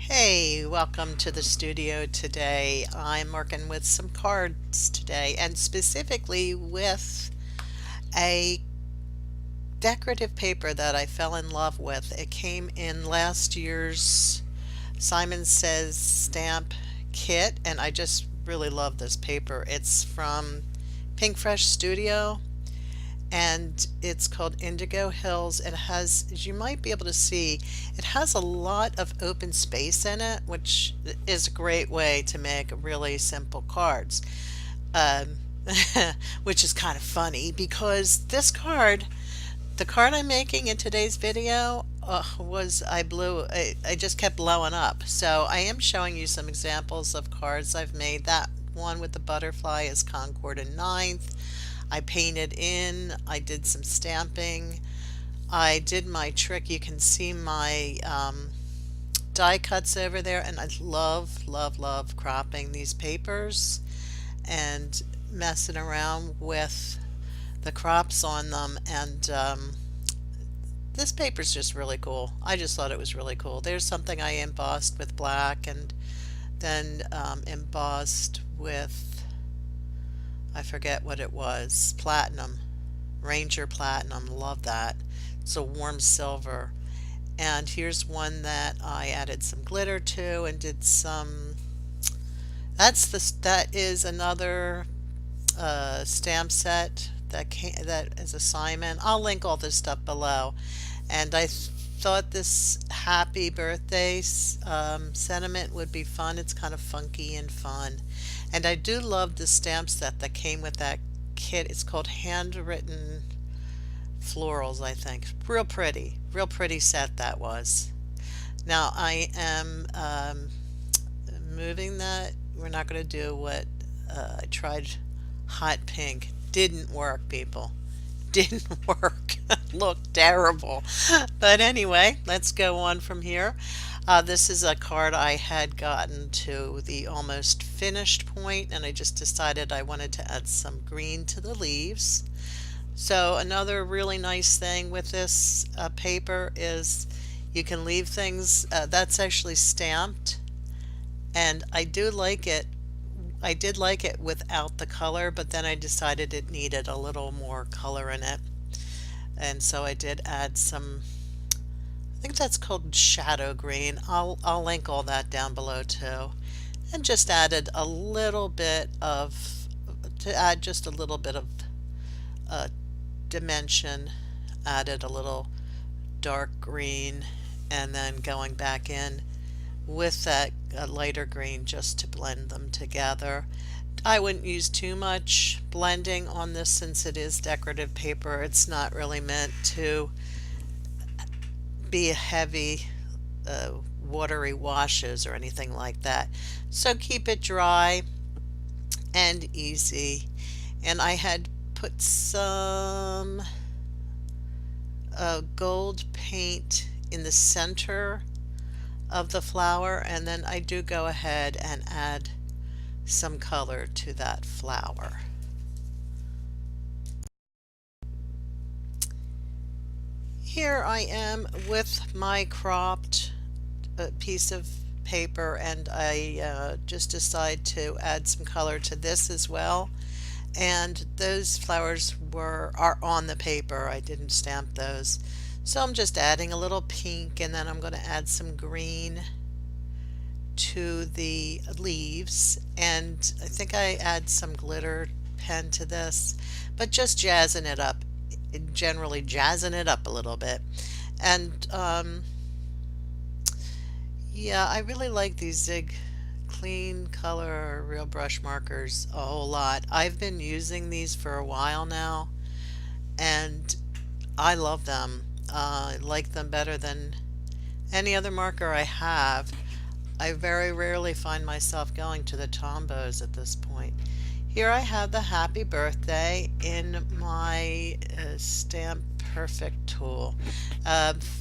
Hey, welcome to the studio today. I'm working with some cards today and specifically with a decorative paper that I fell in love with. It came in last year's Simon Says stamp kit and I just really love this paper. It's from Pinkfresh Studio and it's called Indigo Hills. It has, as you might be able to see, it has a lot of open space in it, which is a great way to make really simple cards. Um, which is kind of funny because the card I'm making in today's video, I just kept blowing up. So I am showing you some examples of cards I've made. That one with the butterfly is Concord and Ninth. I painted in, I did some stamping, I did my trick. You can see my die cuts over there, and I love, love, love cropping these papers and messing around with the crops on them. And this paper's just really cool. I just thought it was really cool. There's something I embossed with black and then embossed with, I forget what it was, platinum, Ranger Platinum. Love that. It's a warm silver. And here's one that I added some glitter to and did some. That is another stamp set that is a Simon. I'll link all this stuff below. And I thought this happy birthday sentiment would be fun. It's kind of funky and fun. And I do love the stamp set that came with that kit. It's called Handwritten Florals, I think. Real pretty set that was. Now I am moving that. We're not going to do what I tried. Hot pink didn't work, people. Didn't work. Looked terrible. But anyway, let's go on from here. This is a card I had gotten to the almost finished point, and I just decided I wanted to add some green to the leaves. So another really nice thing with this paper is you can leave things that's actually stamped, and I do like it. I did like it without the color, but then I decided it needed a little more color in it. And so I did add some, I think that's called shadow green. I'll link all that down below too. And just added a little bit of, to add just a little bit of dimension, added a little dark green, and then going back in with that lighter green just to blend them together. I wouldn't use too much blending on this since it is decorative paper. It's not really meant to be heavy watery washes or anything like that. So keep it dry and easy. And I had put some gold paint in the center of the flower, and then I do go ahead and add some color to that flower. Here I am with my cropped piece of paper, and I just decide to add some color to this as well. And those flowers are on the paper. I didn't stamp those. So I'm just adding a little pink, and then I'm going to add some green to the leaves, and I think I add some glitter pen to this, but just jazzing it up, generally jazzing it up a little bit. And yeah, I really like these Zig Clean Color Real Brush markers a whole lot. I've been using these for a while now, and I love them. I like them better than any other marker I have. I very rarely find myself going to the Tombos at this point. Here I have the Happy Birthday in my Stamp Perfect tool.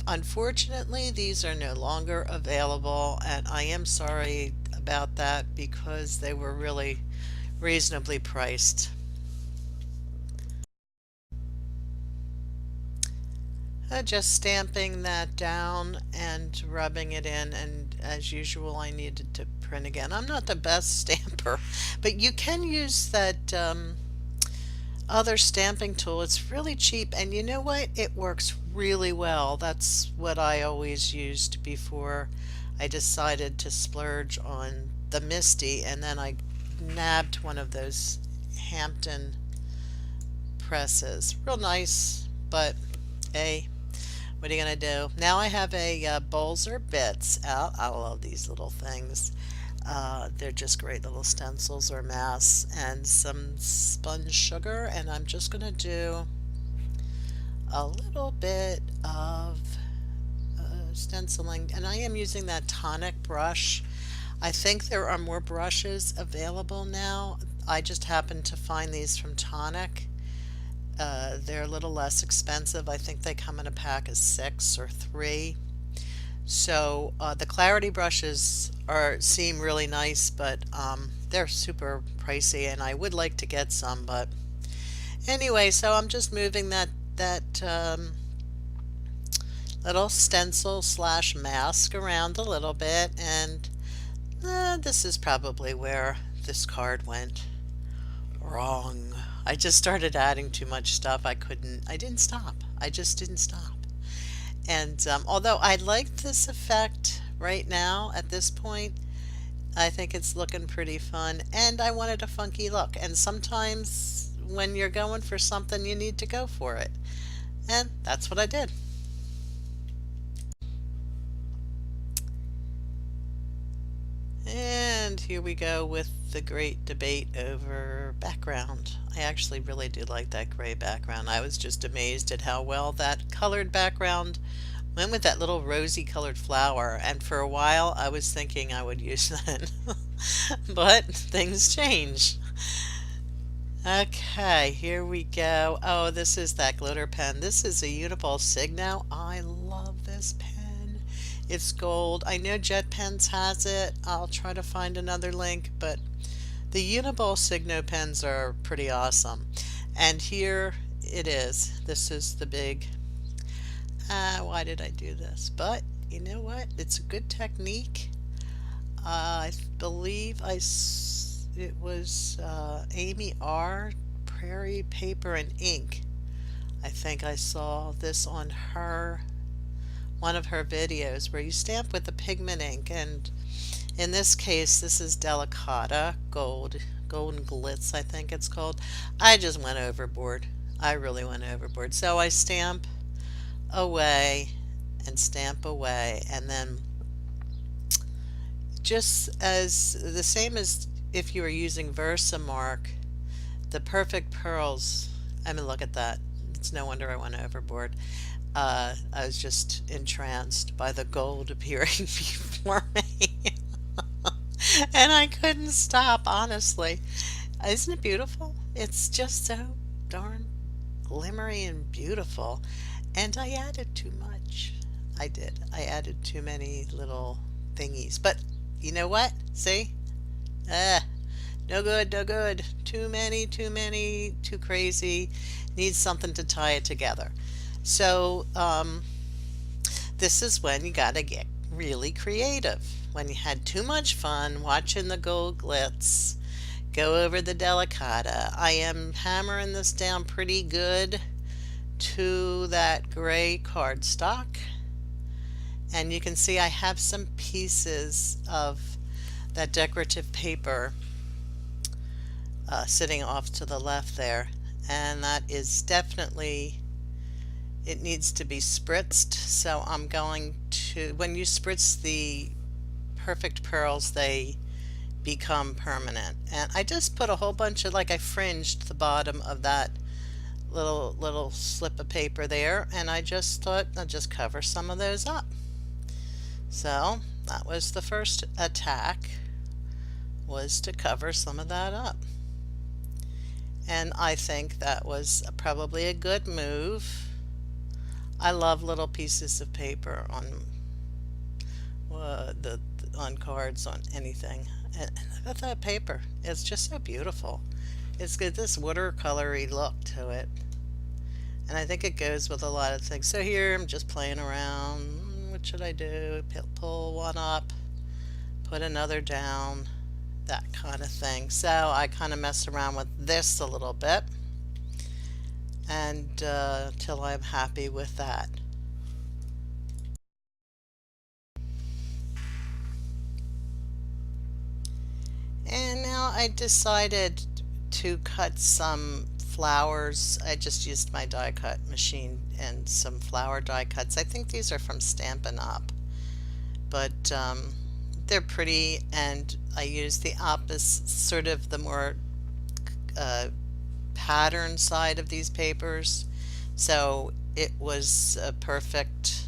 Unfortunately, these are no longer available, and I am sorry about that because they were really reasonably priced. Just stamping that down and rubbing it in, and as usual I needed to print again. I'm not the best stamper, but you can use that other stamping tool. It's really cheap, and you know what? It works really well. That's what I always used before I decided to splurge on the Misty, and then I nabbed one of those Hampton presses. Real nice, but hey, what are you gonna do? Now I have a Bolzer Bits out. I love these little things. They're just great little stencils or masks, and some sponge sugar, and I'm just gonna do a little bit of stenciling, and I am using that tonic brush. I think there are more brushes available now. I just happened to find these from Tonic. They're a little less expensive. I think they come in a pack of 6 or 3. So the clarity brushes are seem really nice, but they're super pricey, and I would like to get some. But anyway, so I'm just moving that little stencil slash mask around a little bit, and this is probably where this card went wrong. I just started adding too much stuff. I didn't stop. I just didn't stop. And although I like this effect right now at this point, I think it's looking pretty fun, and I wanted a funky look. And sometimes when you're going for something, you need to go for it. And that's what I did. And here we go with the great debate over background. I actually really do like that gray background. I was just amazed at how well that colored background went with that little rosy colored flower. And for a while I was thinking I would use that. But things change. Okay, here we go. Oh, this is that glitter pen. This is a Uniball Signo. I love this pen. It's gold. I know Jet Pens has it. I'll try to find another link, but the Uniball Signo pens are pretty awesome. And here it is. This is the big, why did I do this? But you know what? It's a good technique. I believe it was Amy R. Prairie Paper and Ink. I think I saw this on one of her videos where you stamp with the pigment ink, and in this case this is Delicata Golden Glitz, I think it's called. I just went overboard. I really went overboard. So I stamp away and stamp away, and then just as the same as if you were using Versamark, the Perfect Pearls, I mean, look at that. It's no wonder I went overboard. I was just entranced by the gold appearing before me. And I couldn't stop, honestly. Isn't it beautiful? It's just so darn glimmery and beautiful. And I added too much. I did. I added too many little thingies. But you know what? See? No good, no good. Too many, too crazy. Needs something to tie it together. So this is when you gotta get really creative. When you had too much fun watching the gold glitz, go over the Delicata. I am hammering this down pretty good to that gray cardstock. And you can see I have some pieces of that decorative paper sitting off to the left there. And that is definitely, it needs to be spritzed. So I'm going to, when you spritz the Perfect Pearls, they become permanent. And I just put a whole bunch of, like, I fringed the bottom of that little slip of paper there, and I just thought I'd just cover some of those up. So that was the first attack, was to cover some of that up. And I think that was probably a good move. I love little pieces of paper on on cards, on anything. And look at that paper. It's just so beautiful. It's got this watercolory look to it. And I think it goes with a lot of things. So here I'm just playing around. What should I do? Pull one up, put another down, that kind of thing. So I kind of mess around with this a little bit and till I'm happy with that. And now I decided to cut some flowers. I just used my die cut machine and some flower die cuts. I think these are from Stampin' Up, but they're pretty, and I use the opposite, sort of the more pattern side of these papers. So it was a perfect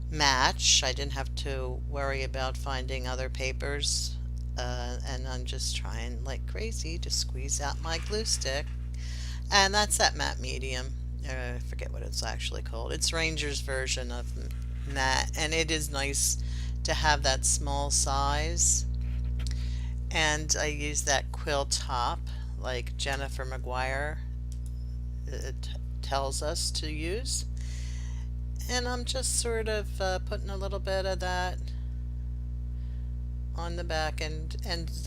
match. I didn't have to worry about finding other papers. And I'm just trying like crazy to squeeze out my glue stick. And that's that matte medium. I forget what it's actually called. It's Ranger's version of matte, and it is nice to have that small size. And I use that quill top like Jennifer McGuire tells us to use. And I'm just sort of putting a little bit of that on the back, and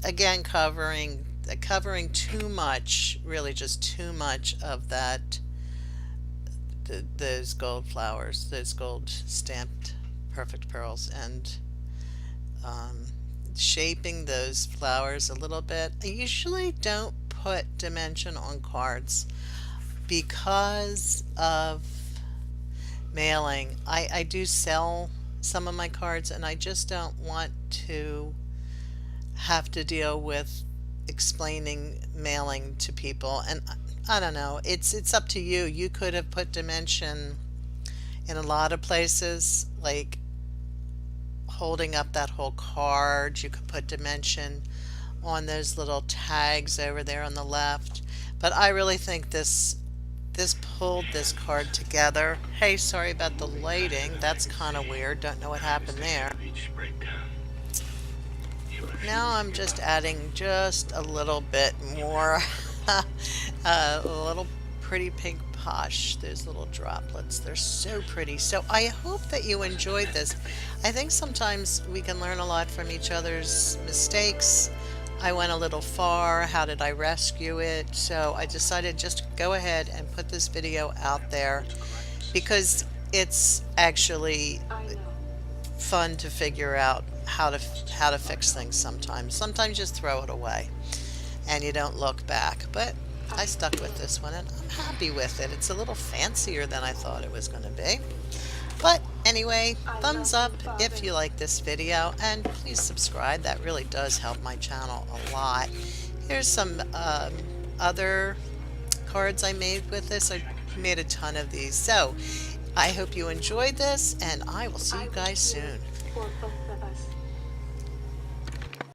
again covering too much, really just too much of that, those gold flowers, those gold stamped perfect pearls, and shaping those flowers a little bit. I usually don't put dimension on cards because of mailing. I do sell some of my cards, and I just don't want to have to deal with explaining mailing to people. And I don't know, it's up to you. You could have put dimension in a lot of places, like holding up that whole card. You could put dimension on those little tags over there on the left. But I really think this pulled this card together. Hey, sorry about the lighting. That's kind of weird. Don't know what happened there. Now I'm just adding just a little bit more, a little pretty pink posh. Those little droplets, they're so pretty. So I hope that you enjoyed this. I think sometimes we can learn a lot from each other's mistakes. I went a little far. How did I rescue it? So I decided just to go ahead and put this video out there because it's actually fun to figure out how to fix things sometimes. Sometimes you just throw it away and you don't look back. But I stuck with this one and I'm happy with it. It's a little fancier than I thought it was going to be. But anyway, thumbs up if you like this video, and please subscribe. That really does help my channel a lot. Here's some other cards I made with this. I made a ton of these. So I hope you enjoyed this, and I will see you guys soon.